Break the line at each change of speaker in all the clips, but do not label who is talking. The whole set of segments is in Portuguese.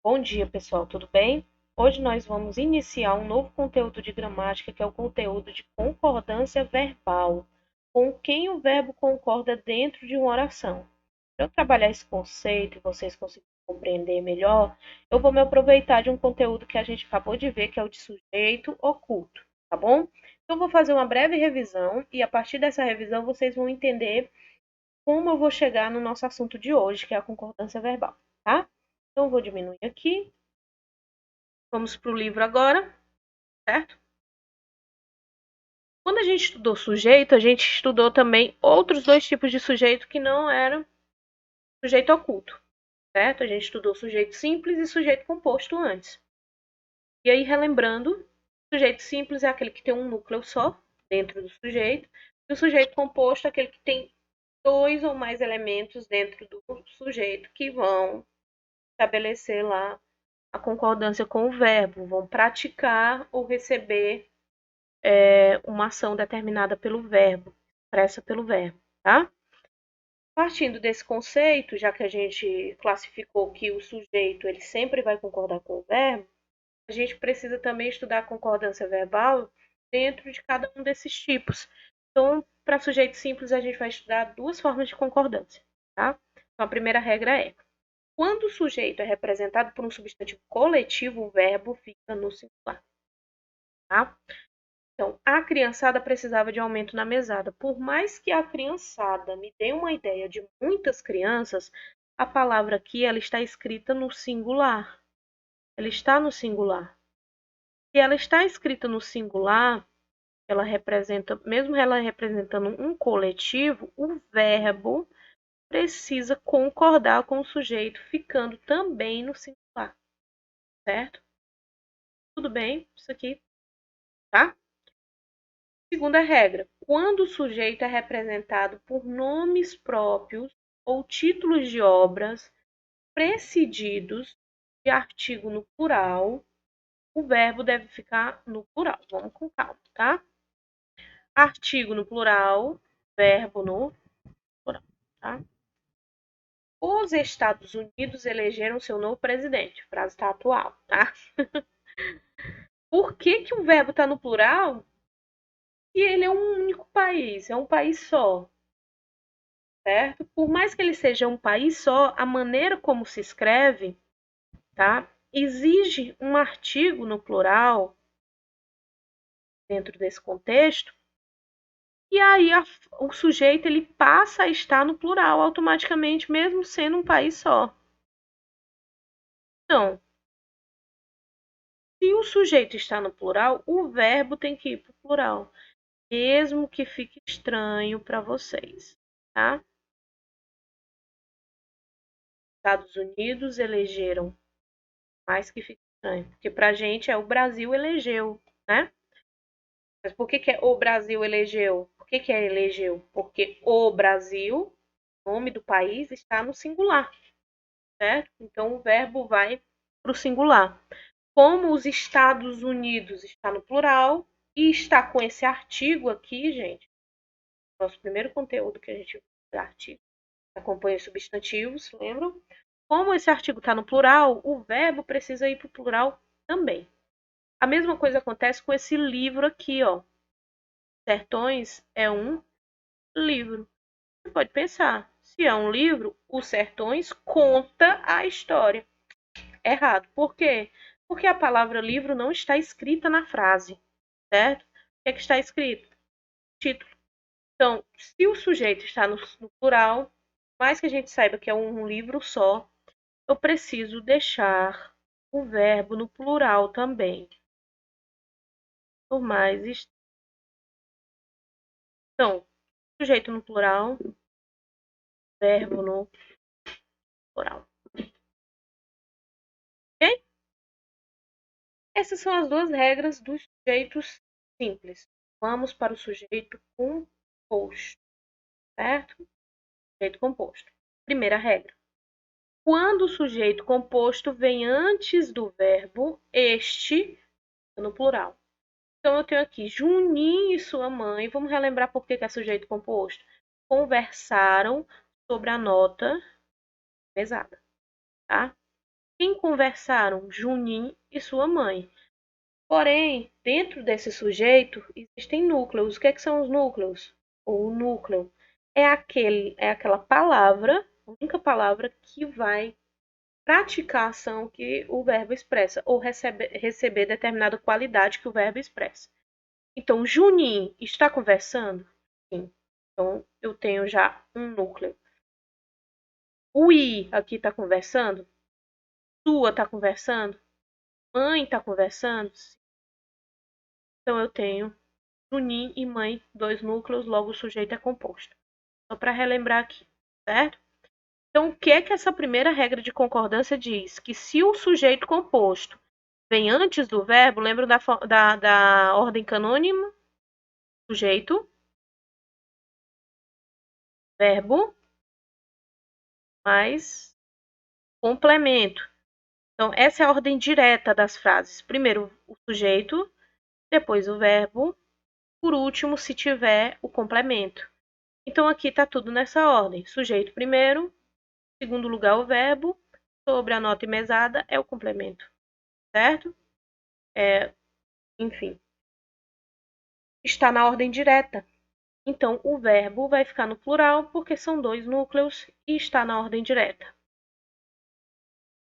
Bom dia, pessoal, tudo bem? Hoje nós vamos iniciar um novo conteúdo de gramática, que é o conteúdo de concordância verbal, com quem o verbo concorda dentro de uma oração. Para eu trabalhar esse conceito e vocês conseguirem compreender melhor, eu vou me aproveitar de um conteúdo que a gente acabou de ver, que é o de sujeito oculto, tá bom? Então, eu vou fazer uma breve revisão e a partir dessa revisão vocês vão entender como eu vou chegar no nosso assunto de hoje, que é a concordância verbal, tá? Então, eu vou diminuir aqui. Vamos para o livro agora, certo? Quando a gente estudou sujeito, a gente estudou também outros dois tipos de sujeito que não eram sujeito oculto, certo? A gente estudou sujeito simples e sujeito composto antes. E aí, relembrando, sujeito simples é aquele que tem um núcleo só dentro do sujeito, e o sujeito composto é aquele que tem dois ou mais elementos dentro do sujeito que vão estabelecer lá a concordância com o verbo, vão praticar ou receber uma ação determinada pelo verbo, expressa pelo verbo, tá? Partindo desse conceito, já que a gente classificou que o sujeito ele sempre vai concordar com o verbo, a gente precisa também estudar a concordância verbal dentro de cada um desses tipos. Então, para sujeito simples, a gente vai estudar duas formas de concordância, tá? Então, a primeira regra é: quando o sujeito é representado por um substantivo coletivo, o verbo fica no singular, tá? Então, a criançada precisava de aumento na mesada. Por mais que a criançada me dê uma ideia de muitas crianças, a palavra aqui ela está escrita no singular. Ela está no singular. Se ela está escrita no singular, ela representa, mesmo ela representando um coletivo, o verbo precisa concordar com o sujeito, ficando também no singular, certo? Tudo bem? Isso aqui, tá? Segunda regra: quando o sujeito é representado por nomes próprios ou títulos de obras precedidos de artigo no plural, o verbo deve ficar no plural. Vamos com calma, tá? Artigo no plural, verbo no plural, tá? Os Estados Unidos elegeram seu novo presidente. A frase está atual, tá? Por que o verbo está no plural? E ele é um único país, é um país só. Certo? Por mais que ele seja um país só, a maneira como se escreve, tá? Exige um artigo no plural dentro desse contexto, e aí o sujeito ele passa a estar no plural automaticamente, mesmo sendo um país só. Então, se o sujeito está no plural, o verbo tem que ir para o plural, mesmo que fique estranho para vocês, tá? Estados Unidos elegeram, mais que fique estranho, porque para a gente é o Brasil elegeu, né? Mas por que o Brasil elegeu? Por que é elegeu? Porque o Brasil, o nome do país, está no singular, certo? Então o verbo vai para o singular. Como os Estados Unidos está no plural e está com esse artigo aqui, gente, nosso primeiro conteúdo que a gente viu, artigo, acompanha substantivos, lembram? Como esse artigo está no plural, o verbo precisa ir para o plural também. A mesma coisa acontece com esse livro aqui, ó. Sertões é um livro. Você pode pensar, se é um livro, os Sertões conta a história. Errado. Por quê? Porque a palavra livro não está escrita na frase, certo? O que é que está escrito? Título. Então, se o sujeito está no plural, mais que a gente saiba que é um livro só, eu preciso deixar o verbo no plural também. Por mais. Então, sujeito no plural, verbo no plural. Ok? Essas são as duas regras dos sujeitos simples. Vamos para o sujeito composto, certo? Sujeito composto. Primeira regra: quando o sujeito composto vem antes do verbo, este no plural. Então, eu tenho aqui Juninho e sua mãe. Vamos relembrar por que é sujeito composto. Conversaram sobre a nota pesada, tá? Quem conversaram? Junim e sua mãe. Porém, dentro desse sujeito, existem núcleos. O que são os núcleos? Ou o núcleo é aquela palavra, a única palavra que vai praticar a ação que o verbo expressa, ou receber determinada qualidade que o verbo expressa. Então, Junim está conversando? Sim. Então, eu tenho já um núcleo. O I aqui está conversando? Sua está conversando? Mãe está conversando? Então, eu tenho Junim e mãe, dois núcleos, logo o sujeito é composto. Só para relembrar aqui, certo? Então, o que é que essa primeira regra de concordância diz? Que se o sujeito composto vem antes do verbo, lembra da ordem canônima? Sujeito, verbo, mais complemento. Então, essa é a ordem direta das frases. Primeiro o sujeito, depois o verbo, por último, se tiver o complemento. Então, aqui está tudo nessa ordem. Sujeito primeiro, em segundo lugar o verbo, sobre a nota e mesada é o complemento, certo? Enfim, está na ordem direta. Então, o verbo vai ficar no plural porque são dois núcleos e está na ordem direta.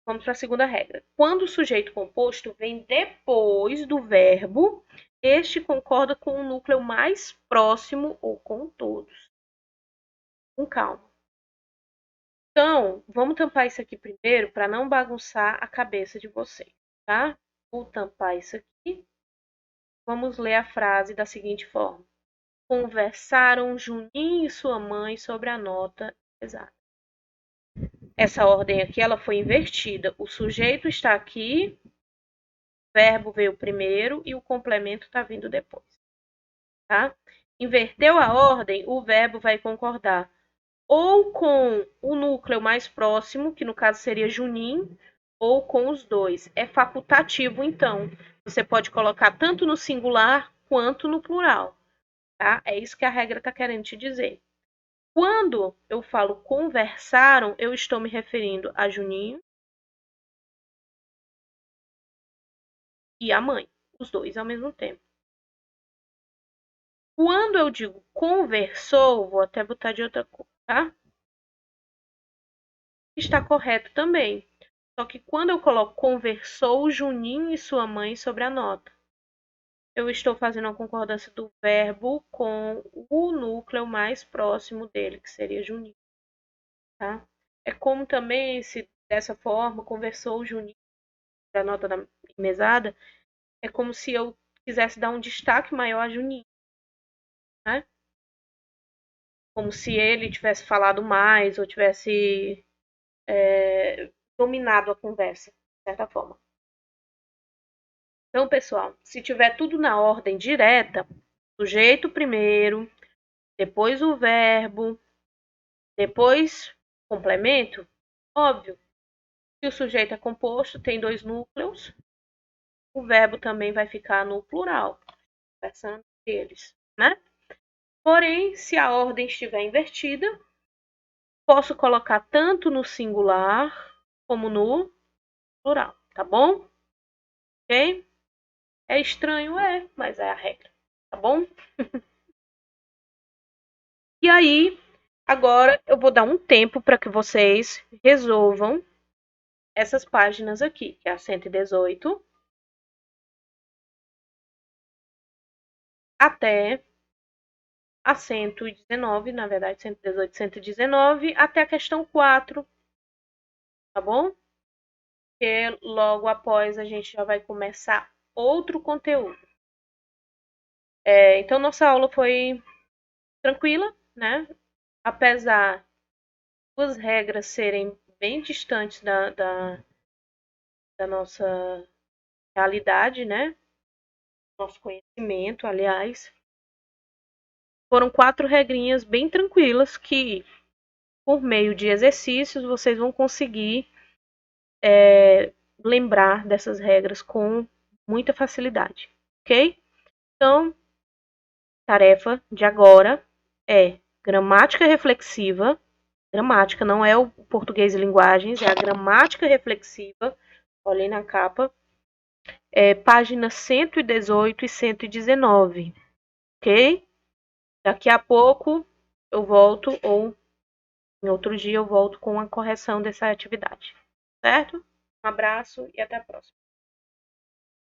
Vamos para a segunda regra. Quando o sujeito composto vem depois do verbo, este concorda com o núcleo mais próximo ou com todos. Com calma. Então, vamos tampar isso aqui primeiro para não bagunçar a cabeça de vocês, tá? Vou tampar isso aqui. Vamos ler a frase da seguinte forma. Conversaram Juninho e sua mãe sobre a nota exata. Essa ordem aqui ela foi invertida. O sujeito está aqui, o verbo veio primeiro e o complemento está vindo depois. Tá? Inverteu a ordem, o verbo vai concordar ou com o núcleo mais próximo, que no caso seria Junim, ou com os dois. É facultativo, então. Você pode colocar tanto no singular quanto no plural. Tá? É isso que a regra está querendo te dizer. Quando eu falo conversaram, eu estou me referindo a Juninho e a mãe, os dois ao mesmo tempo. Quando eu digo conversou, vou até botar de outra cor, tá? Está correto também. Só que quando eu coloco conversou Juninho e sua mãe sobre a nota, eu estou fazendo a concordância do verbo com o núcleo mais próximo dele, que seria Juninho. Tá? É como também, se dessa forma, conversou Juninho sobre a nota da mesada, é como se eu quisesse dar um destaque maior a Juninho. Né? Como se ele tivesse falado mais ou tivesse dominado a conversa, de certa forma. Então, pessoal, se tiver tudo na ordem direta, sujeito primeiro, depois o verbo, depois complemento, óbvio, se o sujeito é composto, tem dois núcleos, o verbo também vai ficar no plural, conversando eles, né? Porém, se a ordem estiver invertida, posso colocar tanto no singular como no plural, tá bom? Ok? É estranho, mas é a regra, tá bom? E aí, agora eu vou dar um tempo para que vocês resolvam essas páginas aqui, que é a 118 até a 119, na verdade, 118, 119, até a questão 4, tá bom? Porque logo após a gente já vai começar outro conteúdo. Então, nossa aula foi tranquila, né? Apesar das regras serem bem distantes da nossa realidade, né? Nosso conhecimento, aliás. Foram 4 regrinhas bem tranquilas que, por meio de exercícios, vocês vão conseguir lembrar dessas regras com muita facilidade, ok? Então, tarefa de agora é gramática reflexiva. Gramática não é o português e linguagens, é a gramática reflexiva Olhem na capa. Páginas 118 e 119. Ok? Daqui a pouco eu volto, ou em outro dia eu volto com a correção dessa atividade. Certo? Um abraço e até a próxima.